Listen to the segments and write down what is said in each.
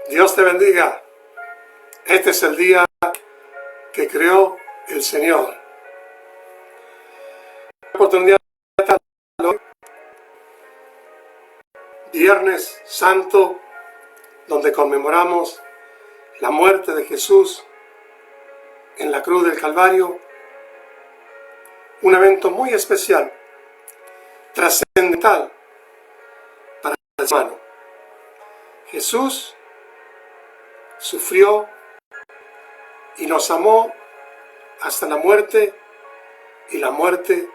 Dios te bendiga. Este es el día que creó el Señor. Oportunidad hoy, Viernes Santo, donde conmemoramos la muerte de Jesús en la cruz del Calvario. Un evento muy especial, trascendental para el ser humano. Jesús sufrió y nos amó hasta la muerte y la muerte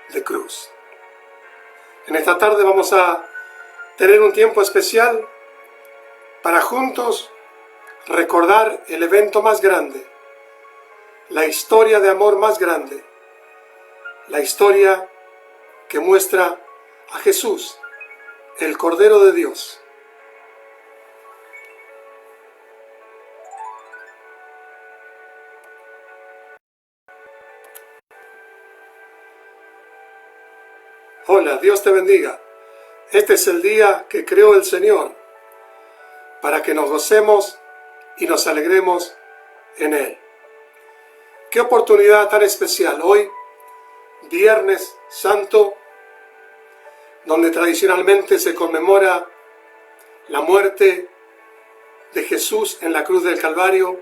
de cruz. En esta tarde vamos a tener un tiempo especial para juntos recordar el evento más grande, la historia de amor más grande, la historia que muestra a Jesús, el Cordero de Dios. Hola, Dios te bendiga. Este es el día que creó el Señor, para que nos gocemos y nos alegremos en Él. Qué oportunidad tan especial hoy, Viernes Santo, donde tradicionalmente se conmemora la muerte de Jesús en la cruz del Calvario,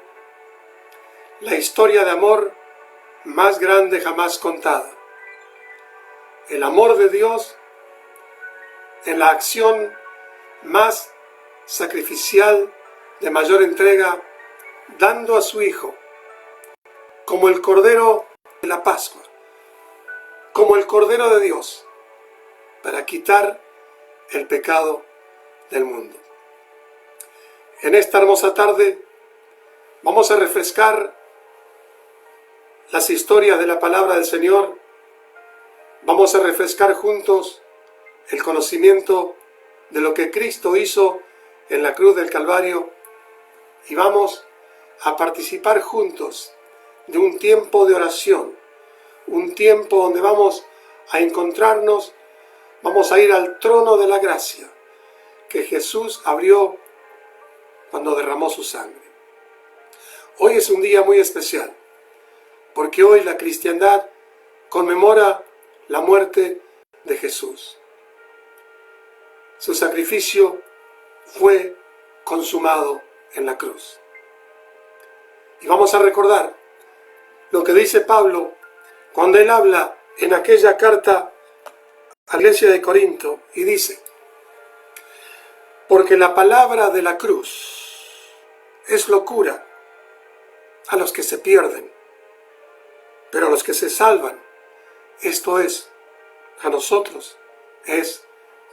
la historia de amor más grande jamás contada. El amor de Dios en la acción más sacrificial, de mayor entrega, dando a su Hijo como el Cordero de la Pascua, como el Cordero de Dios, para quitar el pecado del mundo. En esta hermosa tarde vamos a refrescar las historias de la palabra del Señor. Vamos a refrescar juntos el conocimiento de lo que Cristo hizo en la cruz del Calvario y vamos a participar juntos de un tiempo de oración, un tiempo donde vamos a encontrarnos, vamos a ir al trono de la gracia que Jesús abrió cuando derramó su sangre. Hoy es un día muy especial, porque hoy la cristiandad conmemora la muerte de Jesús. Su sacrificio fue consumado en la cruz. Y vamos a recordar lo que dice Pablo cuando él habla en aquella carta a la iglesia de Corinto y dice: porque la palabra de la cruz es locura a los que se pierden, pero a los que se salvan, esto es, a nosotros, es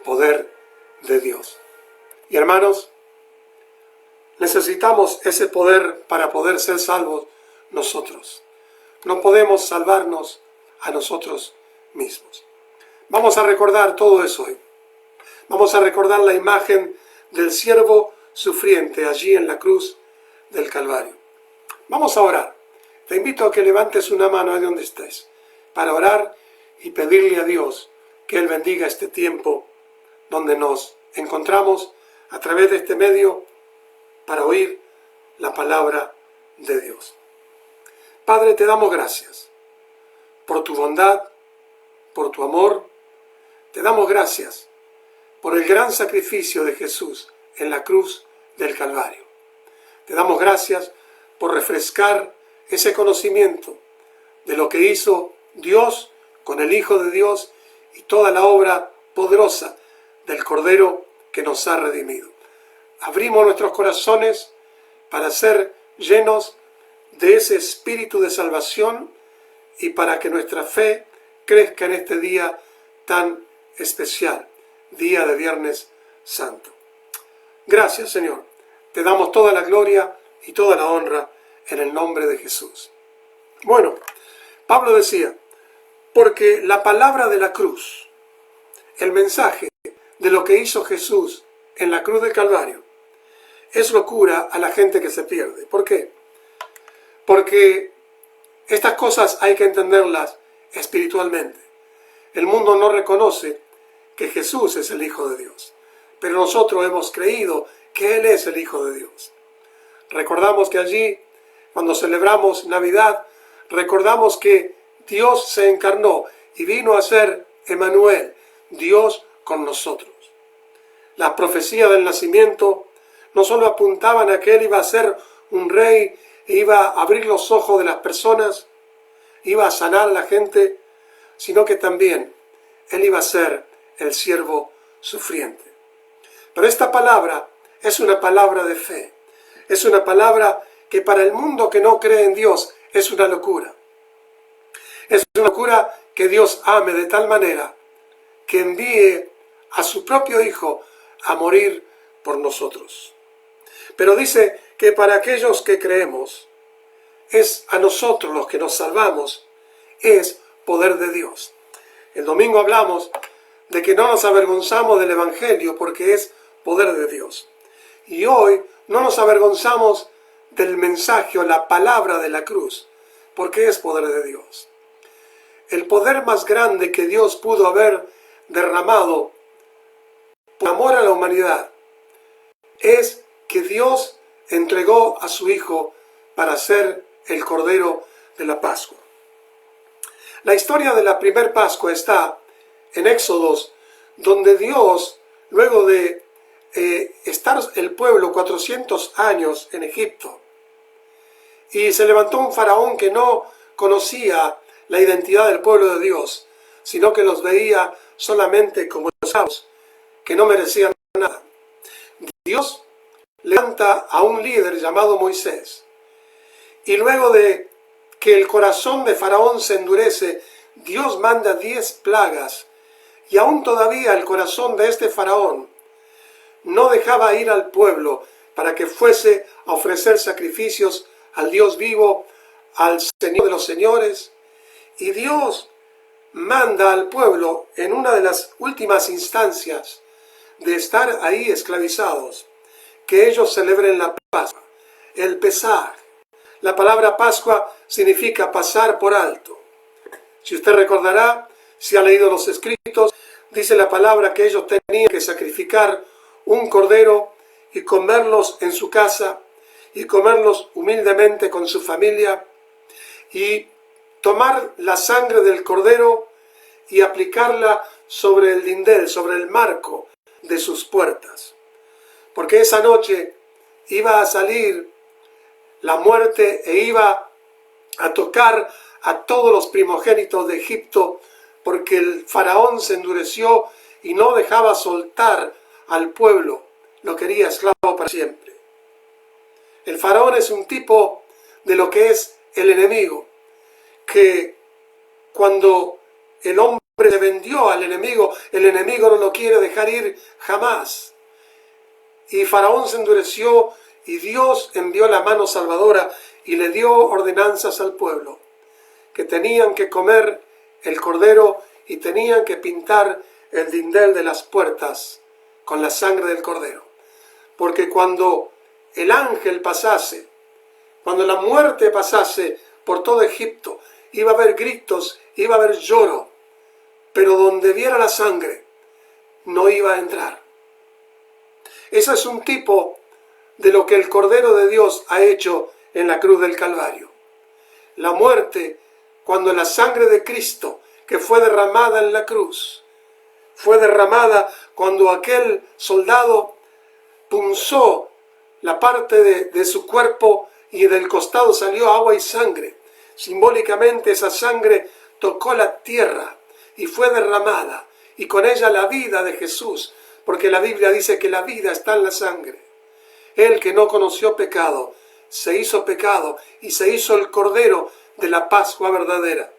poder de Dios. Y hermanos, necesitamos ese poder para poder ser salvos nosotros. No podemos salvarnos a nosotros mismos. Vamos a recordar todo eso hoy. Vamos a recordar la imagen del siervo sufriente allí en la cruz del Calvario. Vamos a orar. Te invito a que levantes una mano ahí donde estés, para orar y pedirle a Dios que Él bendiga este tiempo donde nos encontramos a través de este medio para oír la palabra de Dios. Padre, te damos gracias por tu bondad, por tu amor. Te damos gracias por el gran sacrificio de Jesús en la cruz del Calvario. Te damos gracias por refrescar ese conocimiento de lo que hizo Dios con el Hijo de Dios y toda la obra poderosa del Cordero que nos ha redimido. Abrimos nuestros corazones para ser llenos de ese espíritu de salvación y para que nuestra fe crezca en este día tan especial, día de Viernes Santo. Gracias, Señor. Te damos toda la gloria y toda la honra en el nombre de Jesús. Bueno, Pablo decía: porque la palabra de la cruz, el mensaje de lo que hizo Jesús en la cruz del Calvario, es locura a la gente que se pierde. ¿Por qué? Porque estas cosas hay que entenderlas espiritualmente. El mundo no reconoce que Jesús es el Hijo de Dios, pero nosotros hemos creído que Él es el Hijo de Dios. Recordamos que allí, cuando celebramos Navidad, recordamos que Dios se encarnó y vino a ser Emmanuel, Dios con nosotros. Las profecías del nacimiento no solo apuntaban a que Él iba a ser un rey, e iba a abrir los ojos de las personas, iba a sanar a la gente, sino que también Él iba a ser el siervo sufriente. Pero esta palabra es una palabra de fe, es una palabra que para el mundo que no cree en Dios es una locura. Es una locura que Dios ame de tal manera que envíe a su propio Hijo a morir por nosotros. Pero dice que para aquellos que creemos, es a nosotros los que nos salvamos, es poder de Dios. El domingo hablamos de que no nos avergonzamos del Evangelio porque es poder de Dios. Y hoy no nos avergonzamos del mensaje o la palabra de la cruz porque es poder de Dios. El poder más grande que Dios pudo haber derramado por amor a la humanidad es que Dios entregó a su Hijo para ser el Cordero de la Pascua. La historia de la primer Pascua está en Éxodos, donde Dios, luego de estar el pueblo 400 años en Egipto, y se levantó un faraón que no conocía la identidad del pueblo de Dios, sino que los veía solamente como esclavos, que no merecían nada. Dios levanta a un líder llamado Moisés, y luego de que el corazón de Faraón se endurece, Dios manda 10 plagas, y aún todavía el corazón de este Faraón no dejaba ir al pueblo para que fuese a ofrecer sacrificios al Dios vivo, al Señor de los señores, y Dios manda al pueblo en una de las últimas instancias de estar ahí esclavizados, que ellos celebren la Pascua, el Pesaj. La palabra Pascua significa pasar por alto. Si usted recordará, si ha leído los escritos, dice la palabra que ellos tenían que sacrificar un cordero y comerlos en su casa y comerlos humildemente con su familia y tomar la sangre del cordero y aplicarla sobre el dindel, sobre el marco de sus puertas. Porque esa noche iba a salir la muerte e iba a tocar a todos los primogénitos de Egipto, porque el faraón se endureció y no dejaba soltar al pueblo, lo quería esclavo para siempre. El faraón es un tipo de lo que es el enemigo, que cuando el hombre se vendió al enemigo, el enemigo no lo quiere dejar ir jamás. Y Faraón se endureció y Dios envió la mano salvadora y le dio ordenanzas al pueblo, que tenían que comer el cordero y tenían que pintar el dindel de las puertas con la sangre del cordero. Porque cuando el ángel pasase, cuando la muerte pasase por todo Egipto, iba a haber gritos, iba a haber lloro, pero donde viera la sangre, no iba a entrar. Ese es un tipo de lo que el Cordero de Dios ha hecho en la cruz del Calvario. La muerte, cuando la sangre de Cristo, que fue derramada en la cruz, fue derramada cuando aquel soldado punzó la parte de su cuerpo y del costado salió agua y sangre. Simbólicamente esa sangre tocó la tierra y fue derramada, y con ella la vida de Jesús, porque la Biblia dice que la vida está en la sangre. Él que no conoció pecado, se hizo pecado y se hizo el Cordero de la Pascua verdadera.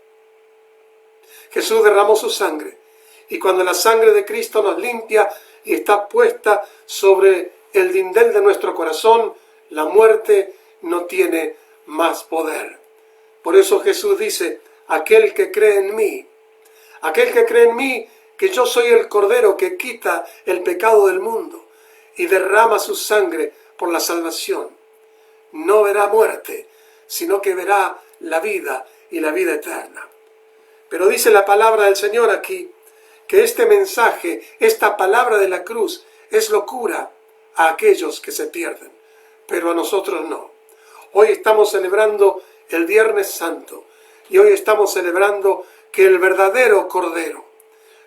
Jesús derramó su sangre, y cuando la sangre de Cristo nos limpia y está puesta sobre el dindel de nuestro corazón, la muerte no tiene más poder. Por eso Jesús dice, aquel que cree en mí, que yo soy el Cordero que quita el pecado del mundo y derrama su sangre por la salvación, no verá muerte, sino que verá la vida y la vida eterna. Pero dice la palabra del Señor aquí, que este mensaje, esta palabra de la cruz, es locura a aquellos que se pierden, pero a nosotros no. Hoy estamos celebrando el Viernes Santo y hoy estamos celebrando que el verdadero Cordero,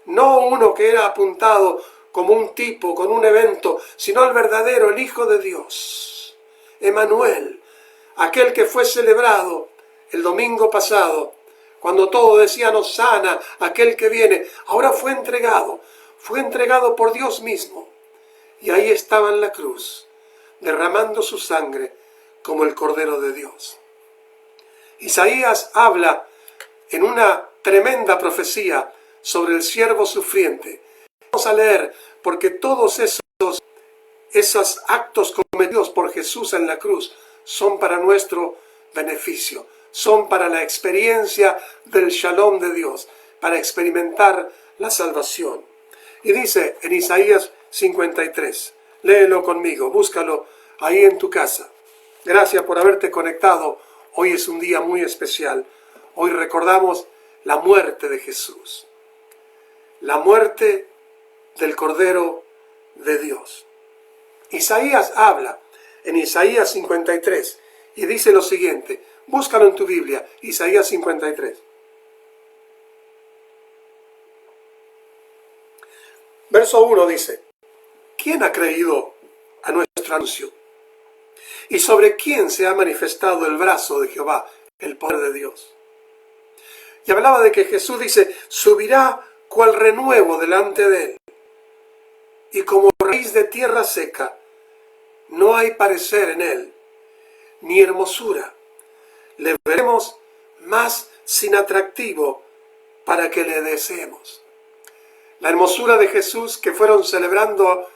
no uno que era apuntado como un tipo, con un evento, sino el verdadero, el Hijo de Dios, Emmanuel, aquel que fue celebrado el domingo pasado, cuando todos decían Hosana, aquel que viene, ahora fue entregado por Dios mismo. Y ahí estaba en la cruz, derramando su sangre como el Cordero de Dios. Isaías habla en una tremenda profecía sobre el siervo sufriente. Vamos a leer, porque todos esos actos cometidos por Jesús en la cruz son para nuestro beneficio, son para la experiencia del Shalom de Dios, para experimentar la salvación. Y dice en Isaías 53, léelo conmigo, búscalo ahí en tu casa. Gracias por haberte conectado. Hoy es un día muy especial. Hoy recordamos la muerte de Jesús, la muerte del Cordero de Dios. Isaías habla en Isaías 53 y dice lo siguiente, búscalo en tu Biblia, Isaías 53. Verso 1 dice, ¿quién ha creído a nuestro anuncio? ¿Y sobre quién se ha manifestado el brazo de Jehová, el poder de Dios? Y hablaba de que Jesús dice, subirá cual renuevo delante de él. Y como raíz de tierra seca, no hay parecer en él, ni hermosura. Le veremos más sin atractivo para que le deseemos. La hermosura de Jesús que fueron celebrando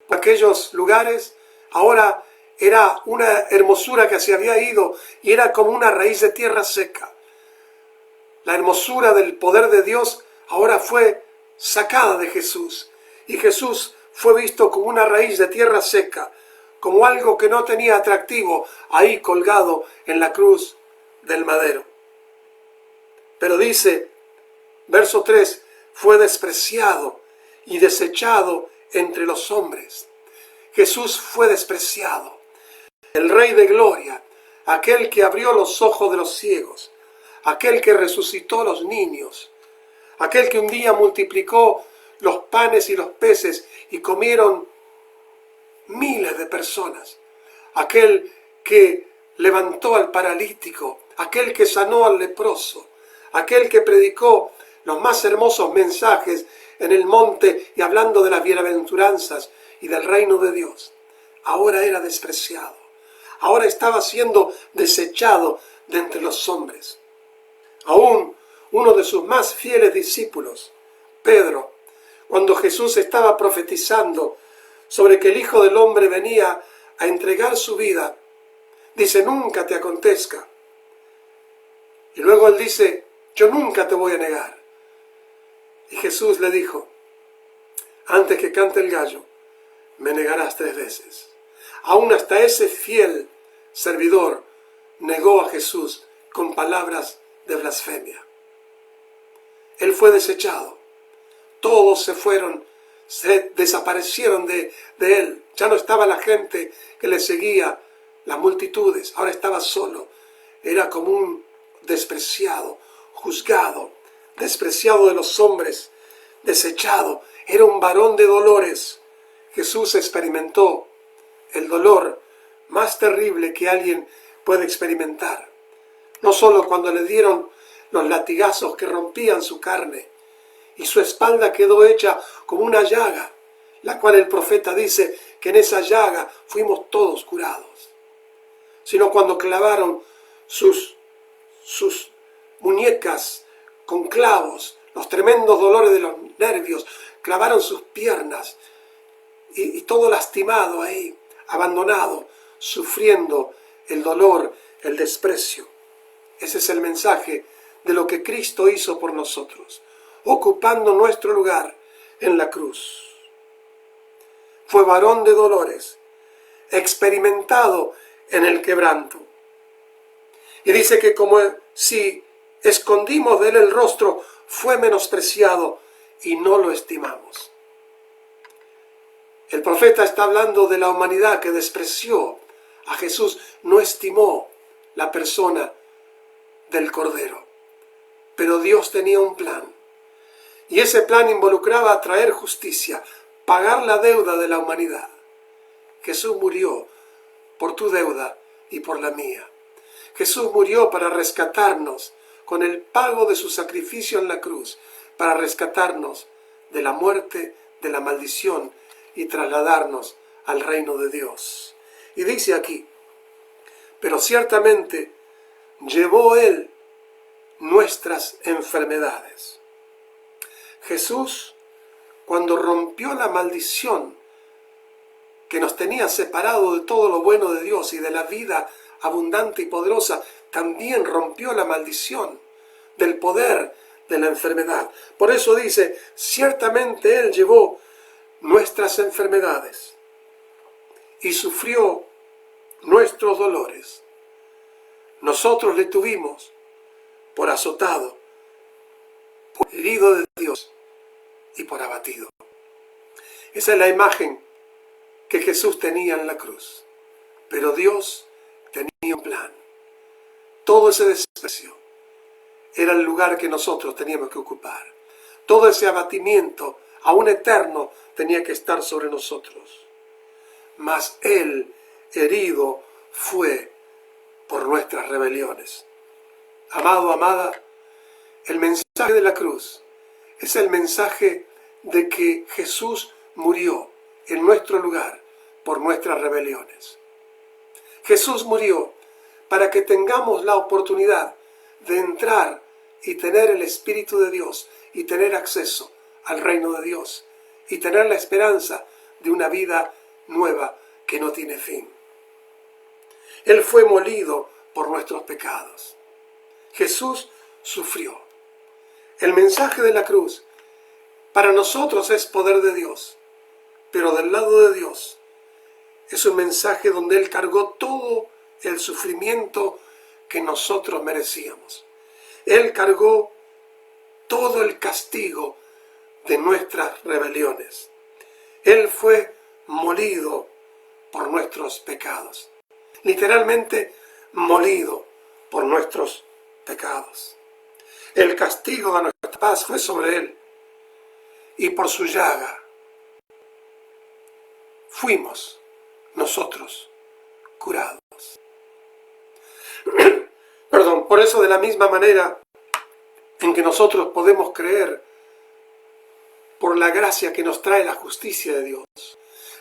por aquellos lugares, ahora era una hermosura que se había ido y era como una raíz de tierra seca. La hermosura del poder de Dios ahora fue sacada de Jesús y Jesús fue visto como una raíz de tierra seca, como algo que no tenía atractivo ahí colgado en la cruz del madero. Pero dice, verso 3, fue despreciado y desechado entre los hombres. Jesús fue despreciado. El Rey de Gloria, aquel que abrió los ojos de los ciegos, aquel que resucitó a los niños, aquel que un día multiplicó los panes y los peces y comieron miles de personas, aquel que levantó al paralítico, aquel que sanó al leproso, aquel que predicó los más hermosos mensajes en el monte y hablando de las bienaventuranzas y del reino de Dios, ahora era despreciado, ahora estaba siendo desechado de entre los hombres. Aún uno de sus más fieles discípulos, Pedro, cuando Jesús estaba profetizando sobre que el Hijo del Hombre venía a entregar su vida, dice, nunca te acontezca. Y luego él dice, yo nunca te voy a negar. Y Jesús le dijo, antes que cante el gallo, me negarás 3 veces. Aún hasta ese fiel servidor negó a Jesús con palabras de blasfemia. Él fue desechado. Todos se fueron, se desaparecieron de él. Ya no estaba la gente que le seguía, las multitudes. Ahora estaba solo. Era como un despreciado, juzgado, despreciado de los hombres, desechado. Era un varón de dolores. Jesús experimentó el dolor más terrible que alguien puede experimentar. No solo cuando le dieron los latigazos que rompían su carne, y su espalda quedó hecha como una llaga, la cual el profeta dice que en esa llaga fuimos todos curados, sino cuando clavaron sus muñecas con clavos, los tremendos dolores de los nervios, clavaron sus piernas y todo lastimado ahí, abandonado, sufriendo el dolor, el desprecio. Ese es el mensaje de lo que Cristo hizo por nosotros, ocupando nuestro lugar en la cruz. Fue varón de dolores, experimentado en el quebranto. Y dice que como si escondimos de él el rostro, fue menospreciado y no lo estimamos. El profeta está hablando de la humanidad que despreció a Jesús, no estimó la persona del Cordero. Pero Dios tenía un plan. Y ese plan involucraba traer justicia, pagar la deuda de la humanidad. Jesús murió por tu deuda y por la mía. Jesús murió para rescatarnos con el pago de su sacrificio en la cruz, para rescatarnos de la muerte, de la maldición y trasladarnos al reino de Dios. Y dice aquí, pero ciertamente llevó Él nuestras enfermedades. Jesús, cuando rompió la maldición que nos tenía separado de todo lo bueno de Dios y de la vida abundante y poderosa, también rompió la maldición del poder de la enfermedad. Por eso dice, ciertamente Él llevó nuestras enfermedades y sufrió nuestros dolores. Nosotros le tuvimos por azotado, por herido de Dios y por abatido. Esa es la imagen que Jesús tenía en la cruz. Pero Dios tenía un plan. Todo ese desprecio era el lugar que nosotros teníamos que ocupar. Todo ese abatimiento, aún eterno, tenía que estar sobre nosotros. Mas Él, herido, fue por nuestras rebeliones. Amado, amada, el mensaje de la cruz es el mensaje de que Jesús murió en nuestro lugar por nuestras rebeliones. Jesús murió para que tengamos la oportunidad de entrar y tener el Espíritu de Dios y tener acceso al reino de Dios y tener la esperanza de una vida nueva que no tiene fin. Él fue molido por nuestros pecados. Jesús sufrió. El mensaje de la cruz para nosotros es poder de Dios, pero del lado de Dios es un mensaje donde Él cargó todo el sufrimiento que nosotros merecíamos. Él cargó todo el castigo de nuestras rebeliones. Él fue molido por nuestros pecados. Literalmente molido por nuestros pecados. El castigo de nuestra paz fue sobre Él. Y por su llaga fuimos nosotros curados. Perdón, por eso de la misma manera en que nosotros podemos creer por la gracia que nos trae la justicia de Dios,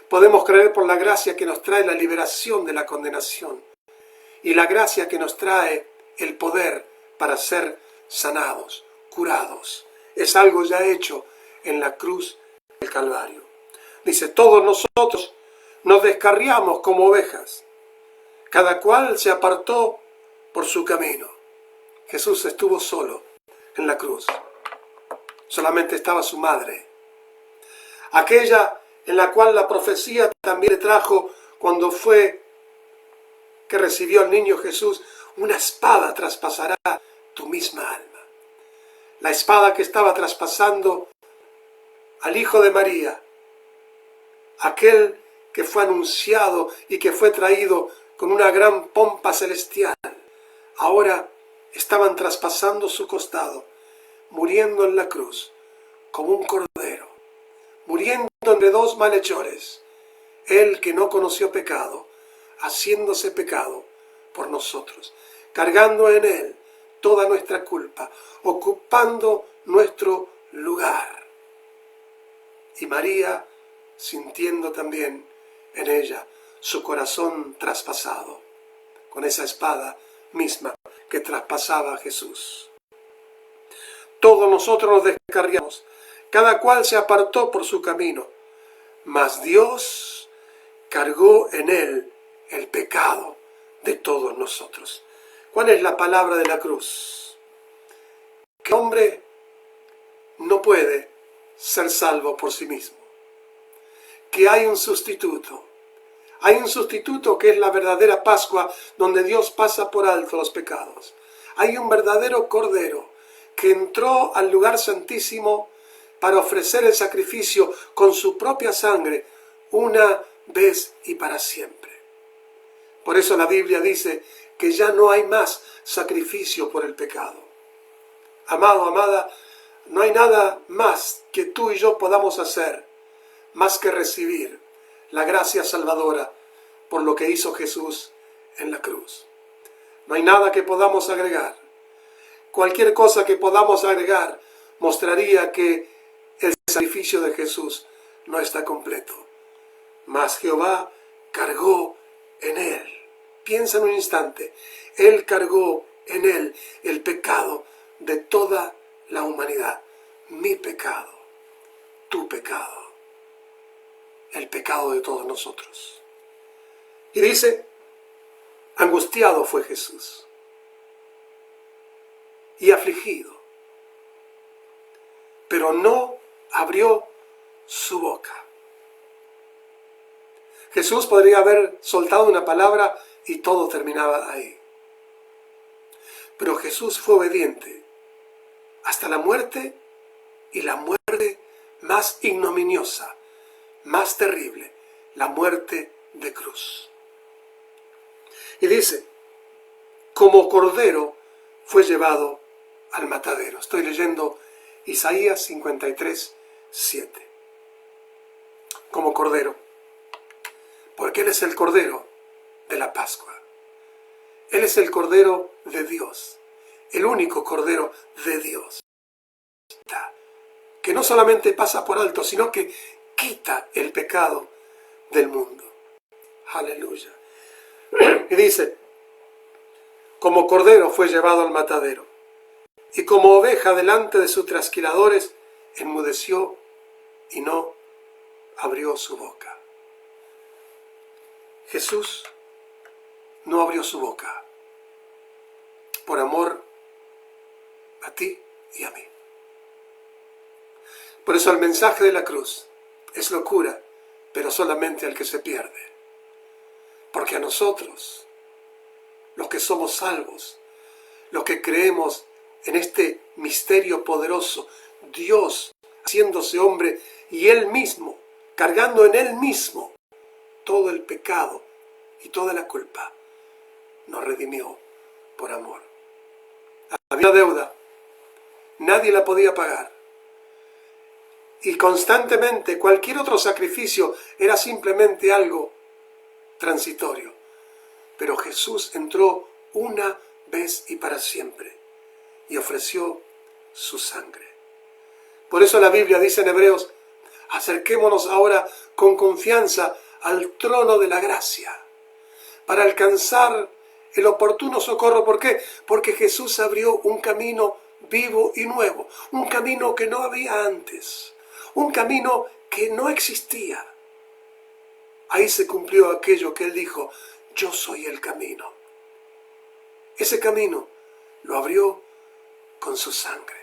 podemos creer por la gracia que nos trae la liberación de la condenación y la gracia que nos trae el poder para ser sanados, curados. Es algo ya hecho en la cruz del Calvario. Dice, todos nosotros nos descarriamos como ovejas, cada cual se apartó por su camino. Jesús estuvo solo en la cruz. Solamente estaba su madre, aquella en la cual la profecía también le trajo cuando fue que recibió al niño Jesús, una espada traspasará tu misma alma. La espada que estaba traspasando al Hijo de María, aquel que fue anunciado y que fue traído con una gran pompa celestial, ahora estaban traspasando su costado, muriendo en la cruz como un cordero, muriendo entre dos malhechores, Él que no conoció pecado, haciéndose pecado por nosotros, cargando en Él toda nuestra culpa, ocupando nuestro lugar. Y María sintiendo también en ella su corazón traspasado, con esa espada misma que traspasaba a Jesús. Todos nosotros nos descarriamos, cada cual se apartó por su camino, mas Dios cargó en Él el pecado de todos nosotros. ¿Cuál es la palabra de la cruz? Que el hombre no puede ser salvo por sí mismo. Que hay un sustituto. Hay un sustituto que es la verdadera Pascua, donde Dios pasa por alto los pecados. Hay un verdadero Cordero que entró al lugar santísimo para ofrecer el sacrificio con su propia sangre, una vez y para siempre. Por eso la Biblia dice que ya no hay más sacrificio por el pecado. Amado, amada, no hay nada más que tú y yo podamos hacer más que recibir la gracia salvadora por lo que hizo Jesús en la cruz. No hay nada que podamos agregar. Cualquier cosa que podamos agregar mostraría que el sacrificio de Jesús no está completo. Mas Jehová cargó en él. Piensa en un instante. Él cargó en él el pecado de toda la humanidad. Mi pecado, tu pecado, el pecado de todos nosotros. Y dice, angustiado fue Jesús y afligido, pero no abrió su boca. Jesús podría haber soltado una palabra y todo terminaba ahí. Pero Jesús fue obediente hasta la muerte, y la muerte más ignominiosa, más terrible, la muerte de cruz. Y dice, como cordero fue llevado al matadero. Estoy leyendo Isaías 53, 7. Como cordero, porque Él es el cordero de la Pascua. Él es el cordero de Dios, el único cordero de Dios, que no solamente pasa por alto, sino que quita el pecado del mundo. Aleluya. Y dice, como cordero fue llevado al matadero, y como oveja delante de sus trasquiladores, enmudeció y no abrió su boca. Jesús no abrió su boca por amor a ti y a mí. Por eso el mensaje de la cruz es locura, pero solamente al que se pierde. Porque a nosotros, los que somos salvos, los que creemos en este misterio poderoso, Dios haciéndose hombre y Él mismo, cargando en Él mismo todo el pecado y toda la culpa, nos redimió por amor. Había una deuda, nadie la podía pagar. Y constantemente cualquier otro sacrificio era simplemente algo transitorio. Pero Jesús entró una vez y para siempre y ofreció su sangre. Por eso la Biblia dice en Hebreos, acerquémonos ahora con confianza al trono de la gracia para alcanzar el oportuno socorro. ¿Por qué? Porque Jesús abrió un camino vivo y nuevo, un camino que no había antes. Un camino que no existía. Ahí se cumplió aquello que Él dijo, yo soy el camino. Ese camino lo abrió con su sangre.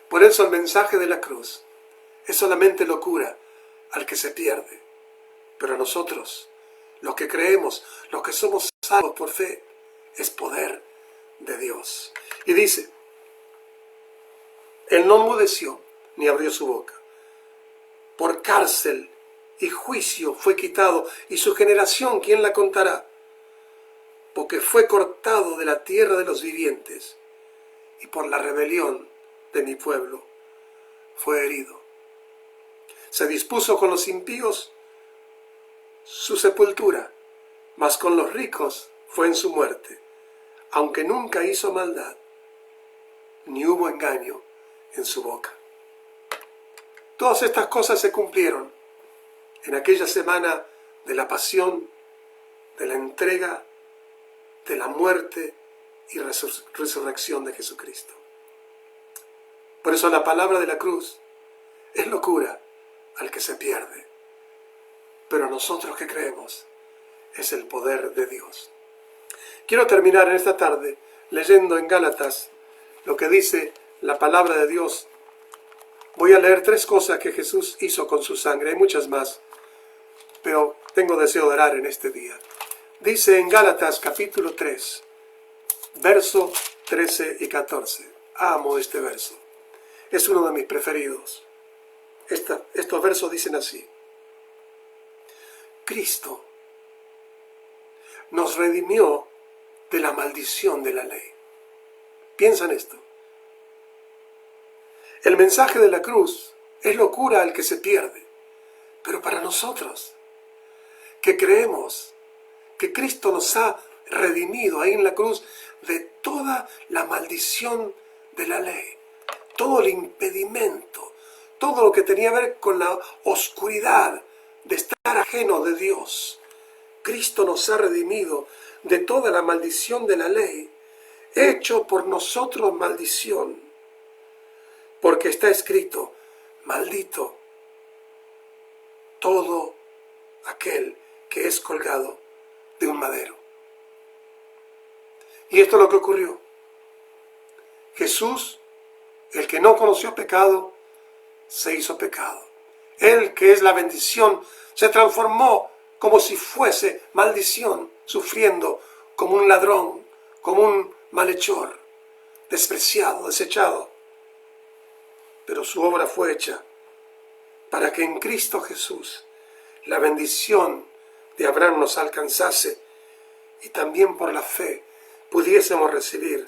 Por eso el mensaje de la cruz es solamente locura al que se pierde. Pero a nosotros, los que creemos, los que somos salvos por fe, es poder de Dios. Y dice, Él no enmudeció ni abrió su boca. Por cárcel y juicio fue quitado, y su generación, ¿quién la contará? Porque fue cortado de la tierra de los vivientes, y por la rebelión de mi pueblo fue herido. Se dispuso con los impíos su sepultura, mas con los ricos fue en su muerte, aunque nunca hizo maldad, ni hubo engaño en su boca. Todas estas cosas se cumplieron en aquella semana de la pasión, de la entrega, de la muerte y resurrección de Jesucristo. Por eso la palabra de la cruz es locura al que se pierde, pero a nosotros que creemos es el poder de Dios. Quiero terminar en esta tarde leyendo en Gálatas lo que dice la palabra de Dios. Voy a leer 3 cosas que Jesús hizo con su sangre. Hay muchas más, pero tengo deseo de orar en este día. Dice en Gálatas capítulo 3, verso 13 y 14. Amo este verso. Es uno de mis preferidos. Estos versos dicen así. Cristo nos redimió de la maldición de la ley. Piensa en esto. El mensaje de la cruz es locura al que se pierde, pero para nosotros, que creemos que Cristo nos ha redimido ahí en la cruz de toda la maldición de la ley, todo el impedimento, todo lo que tenía que ver con la oscuridad de estar ajeno de Dios. Cristo nos ha redimido de toda la maldición de la ley, hecho por nosotros maldición, porque está escrito: maldito todo aquel que es colgado de un madero. Y esto es lo que ocurrió. Jesús, el que no conoció pecado, se hizo pecado. Él, que es la bendición, se transformó como si fuese maldición, sufriendo como un ladrón, como un malhechor, despreciado, desechado. Pero su obra fue hecha para que en Cristo Jesús la bendición de Abraham nos alcanzase y también por la fe pudiésemos recibir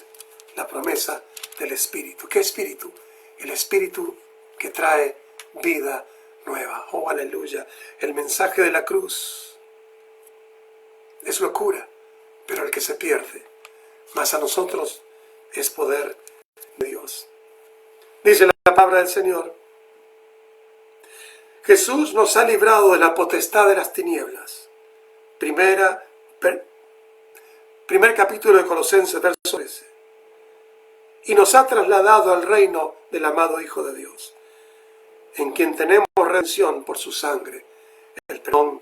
la promesa del Espíritu. ¿Qué Espíritu? El Espíritu que trae vida nueva. Oh, aleluya. El mensaje de la cruz es locura, pero el que se pierde, mas a nosotros es poder de Dios. Dice la palabra del Señor: Jesús nos ha librado de la potestad de las tinieblas. Primer capítulo de Colosenses, verso 13. Y nos ha trasladado al reino del amado Hijo de Dios, en quien tenemos redención por su sangre, el perdón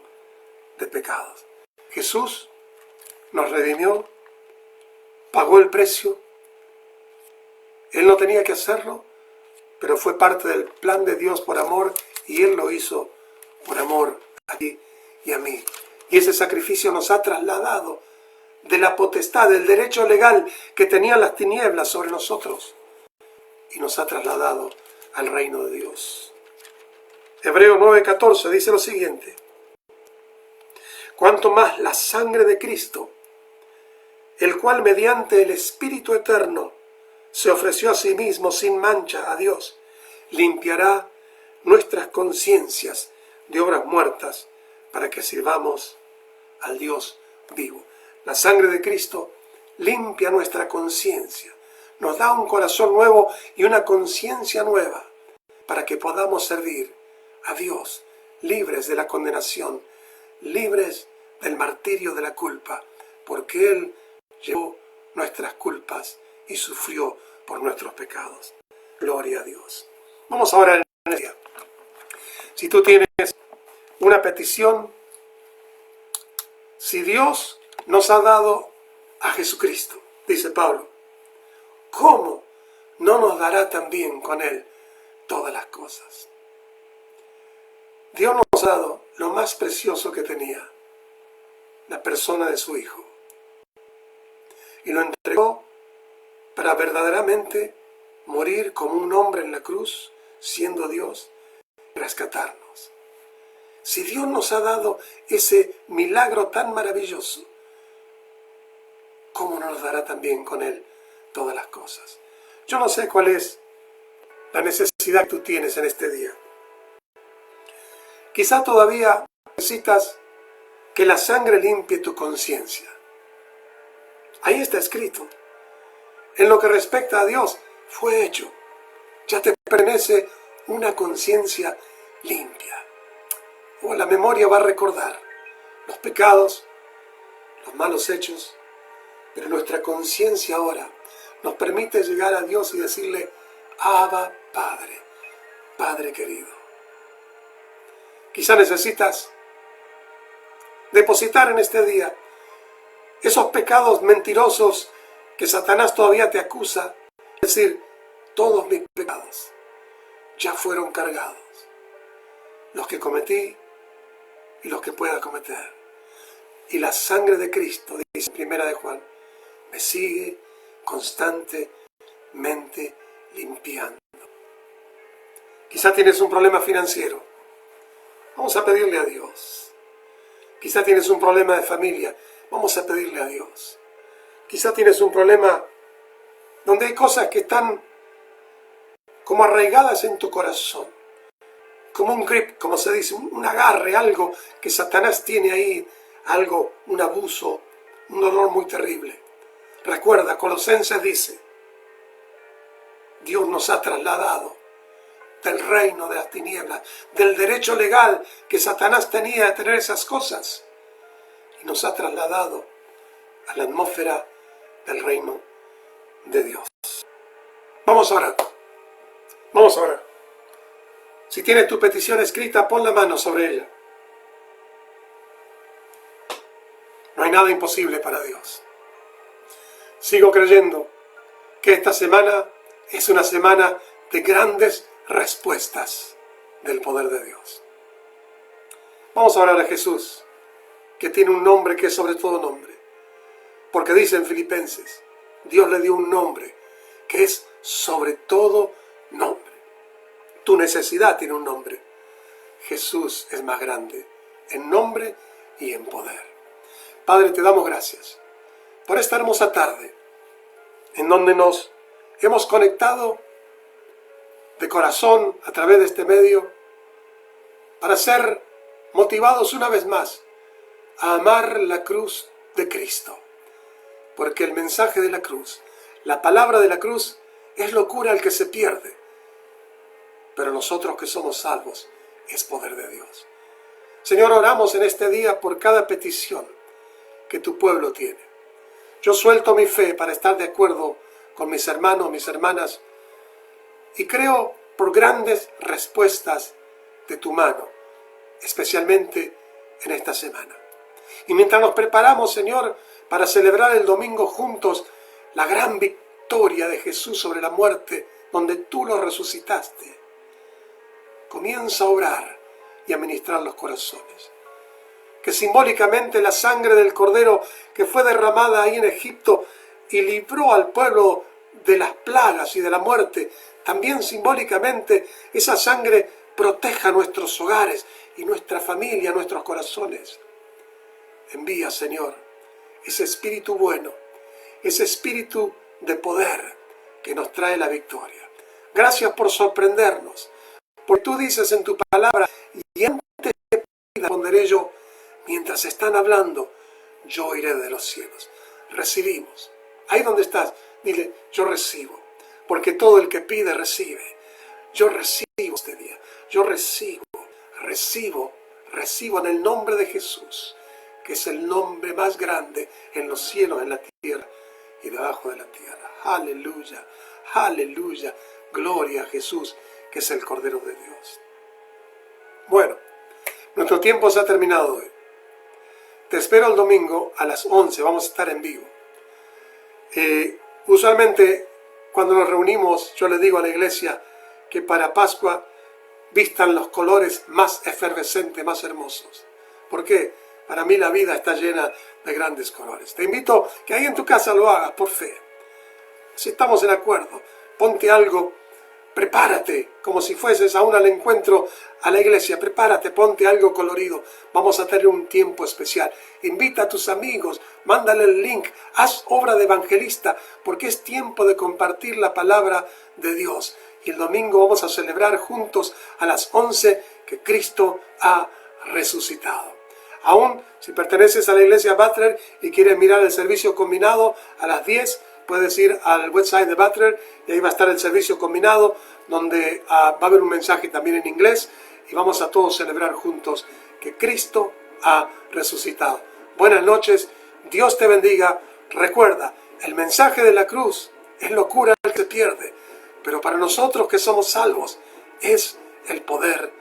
de pecados. Jesús nos redimió, pagó el precio. Él no tenía que hacerlo, pero fue parte del plan de Dios por amor, y Él lo hizo por amor a ti y a mí. Y ese sacrificio nos ha trasladado de la potestad, del derecho legal que tenían las tinieblas sobre nosotros, y nos ha trasladado al reino de Dios. Hebreos 9:14 dice lo siguiente: cuanto más la sangre de Cristo, el cual mediante el Espíritu eterno se ofreció a sí mismo sin mancha a Dios, limpiará nuestras conciencias de obras muertas para que sirvamos al Dios vivo. La sangre de Cristo limpia nuestra conciencia, nos da un corazón nuevo y una conciencia nueva para que podamos servir a Dios, libres de la condenación, libres del martirio de la culpa, porque Él llevó nuestras culpas y sufrió por nuestros pecados. Gloria a Dios. Vamos ahora en el día. Si tú tienes una petición, si Dios nos ha dado a Jesucristo, dice Pablo, ¿cómo no nos dará también con Él todas las cosas? Dios nos ha dado lo más precioso que tenía, la persona de su Hijo, y lo entregó para verdaderamente morir como un hombre en la cruz, siendo Dios, y rescatarnos. Si Dios nos ha dado ese milagro tan maravilloso, ¿cómo no nos dará también con Él todas las cosas? Yo no sé cuál es la necesidad que tú tienes en este día. Quizá todavía necesitas que la sangre limpie tu conciencia. Ahí está escrito. En lo que respecta a Dios, fue hecho. Ya te pertenece una conciencia limpia. O la memoria va a recordar los pecados, los malos hechos, pero nuestra conciencia ahora nos permite llegar a Dios y decirle: Abba, Padre, Padre querido. Quizá necesitas depositar en este día esos pecados mentirosos que Satanás todavía te acusa. Es decir, todos mis pecados ya fueron cargados, los que cometí y los que pueda cometer. Y la sangre de Cristo, dice Primera de Juan, me sigue constantemente limpiando. Quizá tienes un problema financiero. Vamos a pedirle a Dios. Quizá tienes un problema de familia. Vamos a pedirle a Dios. Quizá tienes un problema donde hay cosas que están como arraigadas en tu corazón. Como un grip, como se dice, un agarre, algo que Satanás tiene ahí, algo, un abuso, un dolor muy terrible. Recuerda, Colosenses dice, Dios nos ha trasladado del reino de las tinieblas, del derecho legal que Satanás tenía de tener esas cosas, y nos ha trasladado a la atmósfera del reino de Dios. Vamos a orar. Vamos a orar. Si tienes tu petición escrita, pon la mano sobre ella. No hay nada imposible para Dios. Sigo creyendo que esta semana es una semana de grandes respuestas del poder de Dios. Vamos a orar a Jesús, que tiene un nombre que es sobre todo nombre. Porque dice en Filipenses, Dios le dio un nombre que es sobre todo nombre. Tu necesidad tiene un nombre. Jesús es más grande en nombre y en poder. Padre, te damos gracias por esta hermosa tarde en donde nos hemos conectado de corazón a través de este medio para ser motivados una vez más a amar la cruz de Cristo. Porque el mensaje de la cruz, la palabra de la cruz, es locura al que se pierde. Pero nosotros que somos salvos, es poder de Dios. Señor, oramos en este día por cada petición que tu pueblo tiene. Yo suelto mi fe para estar de acuerdo con mis hermanos, mis hermanas, y creo por grandes respuestas de tu mano, especialmente en esta semana. Y mientras nos preparamos, Señor, para celebrar el domingo juntos la gran victoria de Jesús sobre la muerte, donde tú lo resucitaste, comienza a obrar y a ministrar los corazones. Que simbólicamente la sangre del Cordero que fue derramada ahí en Egipto y libró al pueblo de las plagas y de la muerte, también simbólicamente esa sangre proteja nuestros hogares y nuestra familia, nuestros corazones. Envía, Señor, ese espíritu bueno, ese espíritu de poder que nos trae la victoria. Gracias por sorprendernos, porque tú dices en tu palabra, y antes que responderé yo, mientras están hablando, yo iré de los cielos. Recibimos. Ahí donde estás, dile, yo recibo, porque todo el que pide, recibe. Yo recibo este día, yo recibo en el nombre de Jesús, que es el nombre más grande en los cielos, en la tierra y debajo de la tierra. Aleluya, aleluya, gloria a Jesús, que es el Cordero de Dios. Bueno, nuestro tiempo se ha terminado hoy. Te espero el domingo a las 11, vamos a estar en vivo. Usualmente cuando nos reunimos, yo le digo a la iglesia que para Pascua vistan los colores más efervescentes, más hermosos. ¿Por qué? Para mí la vida está llena de grandes colores. Te invito a que ahí en tu casa lo hagas por fe. Si estamos en acuerdo, ponte algo, prepárate, como si fueses aún al encuentro a la iglesia, prepárate, ponte algo colorido, vamos a tener un tiempo especial. Invita a tus amigos, mándale el link, haz obra de evangelista, porque es tiempo de compartir la palabra de Dios. Y el domingo vamos a celebrar juntos a las 11 que Cristo ha resucitado. Aún si perteneces a la iglesia Butler y quieres mirar el servicio combinado a las 10, puedes ir al website de Butler y ahí va a estar el servicio combinado donde va a haber un mensaje también en inglés y vamos a todos celebrar juntos que Cristo ha resucitado. Buenas noches, Dios te bendiga. Recuerda, el mensaje de la cruz es locura al que se pierde, pero para nosotros que somos salvos es el poder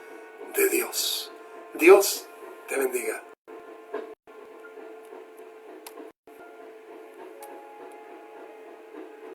de Dios. Dios te bendiga.